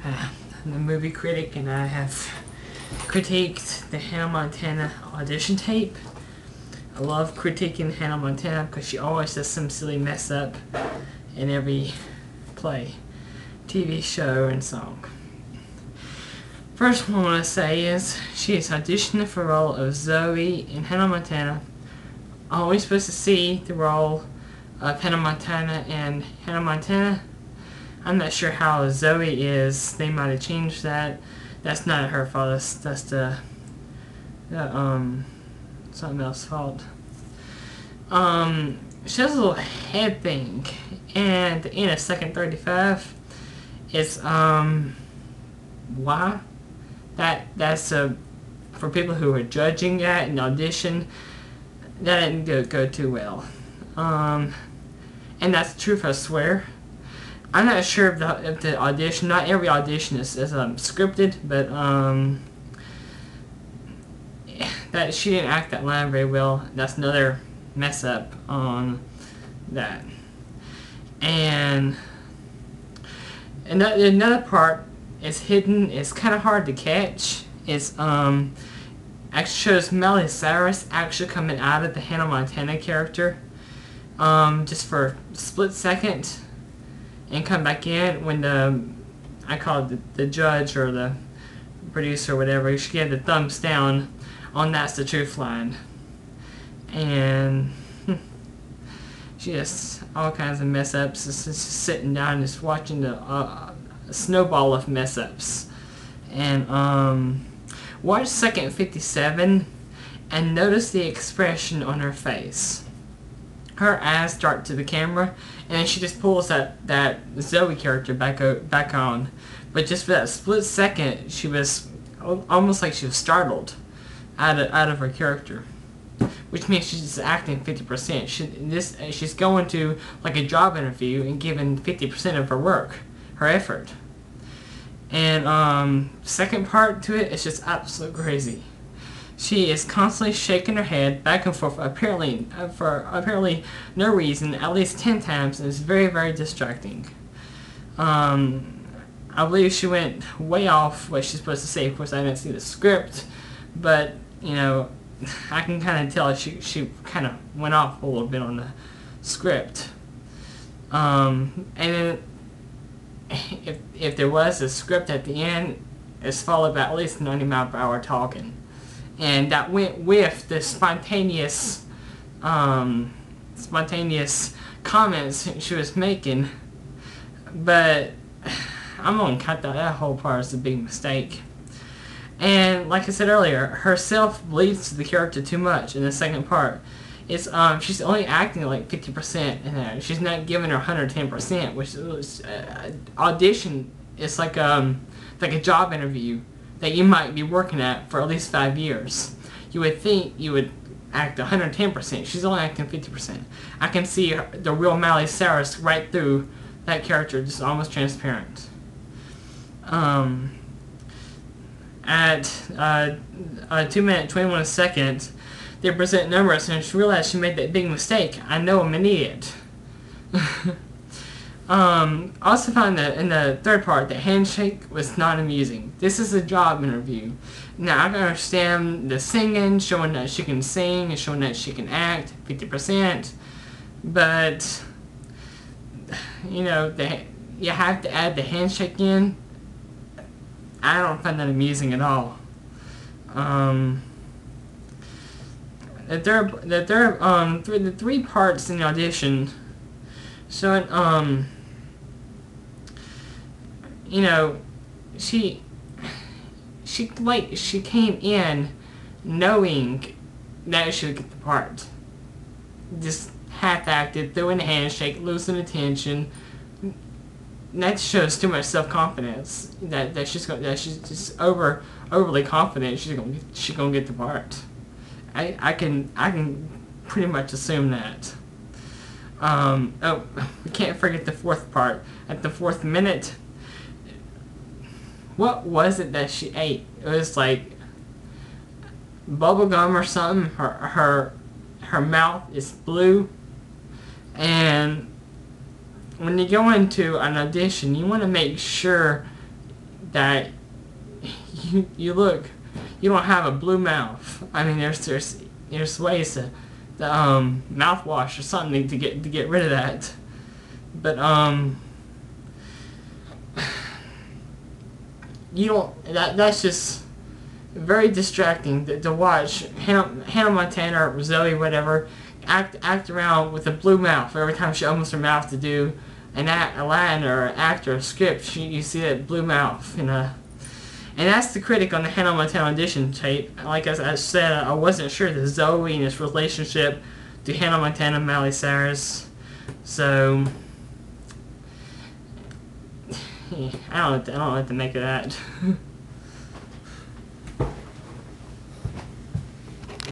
I'm a movie critic, and I have critiqued the Hannah Montana audition tape. I love critiquing Hannah Montana because she always does some silly mess up in every play, TV show, and song. First one I want to say is she is auditioning for the role of Zoe in Hannah Montana. Are we supposed to see the role of Hannah Montana and Hannah Montana? I'm not sure how Zoe is. They might have changed that. That's not her fault. That's the something else's fault. She has a little head thing, and in a second 35, it's why? That's for people who are judging that in audition. That didn't go too well. And that's the truth, I swear. I'm not sure if the audition, not every audition is scripted, but that she didn't act that line very well. That's another mess up on that. And another part is hidden. It's kind of hard to catch. It's actually shows Miley Cyrus actually coming out of the Hannah Montana character, just for a split second, and come back in when I call it the judge or the producer or whatever, she gave the thumbs down on That's the Truth line. And she just all kinds of mess ups, just sitting down and just watching the snowball of mess ups. And watch second 57 and notice the expression on her face. Her eyes dart to the camera, and then she just pulls that Zoe character back on. But just for that split second, she was almost like she was startled out of her character, which means she's just acting 50%. She's going to like a job interview and giving 50% of her work, her effort. And second part to it is just absolutely crazy. She is constantly shaking her head back and forth, apparently for no reason, at least 10 times, and it's very, very distracting. I believe she went way off what she's supposed to say. Of course, I didn't see the script, but you know, I can kind of tell she kind of went off a little bit on the script. And then if there was a script at the end, it's followed by at least 90 miles per hour talking. And that went with the spontaneous comments she was making. But I'm going to cut that whole part as a big mistake. And like I said earlier, herself bleeds to the character too much in the second part. It's she's only acting like 50% in there. She's not giving her 110%, which is audition is like a job interview that you might be working at for at least 5 years. You would think you would act 110%. She's only acting 50%. I can see the real Miley Cyrus right through that character, just almost transparent. At 2 minutes 21 seconds, they present numbers, and she realized she made that big mistake. I know I'm an idiot. Also found that in the third part, the handshake was not amusing. This is a job interview. Now I can understand the singing, showing that she can sing and showing that she can act, 50%. But you know, you have to add the handshake in. I don't find that amusing at all. The three parts in the audition showing, you know, she came in knowing that she would get the part. Just half-acted, throwing a handshake, losing attention. That shows too much self-confidence. That she's just overly confident. She's gonna get the part. I can pretty much assume that. We can't forget the fourth part. At the 4th minute, what was it that she ate? It was like bubble gum or something. Her mouth is blue, and when you go into an audition, you want to make sure that you look, you don't have a blue mouth. I mean, there's ways to the mouthwash or something to get rid of that. But you don't. That's just very distracting to watch Hannah Montana or Zoe, whatever, act around with a blue mouth every time she opens her mouth to do a line or an act or a script. You see that blue mouth, and that's the critic on the Hannah Montana audition tape. Like I said, I wasn't sure the Zoe and his relationship to Hannah Montana and Miley Cyrus. So yeah, I don't know what to make of that.